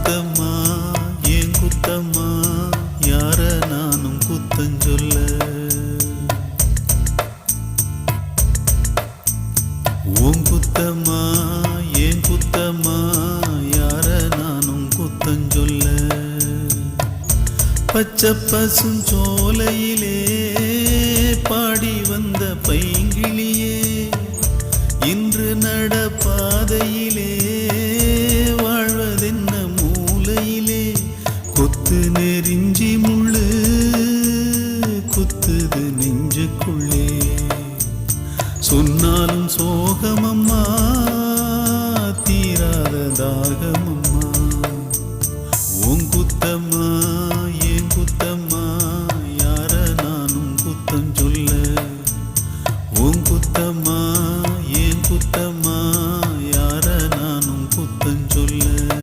குத்தம்மா ஏன் குத்தம்மா யார நானும் குத்தஞ்சொல்ல உன் குத்தம்மா ஏன் குத்தம்மா யார நானும் குத்தஞ்சொல்ல பச்சை பசுஞ்சோலையிலே பாடி வந்த பைங்கிளியே இன்று நடப்பாதையிலே வாழ்வதென்ன மூலையிலே கொத்து நெறிஞ்சி முள்ளு குத்துது நெஞ்சுக்குள்ளே சொன்னாலும் சோகமம்மா தீராத தாகமம்மா உன் குத்தம்மா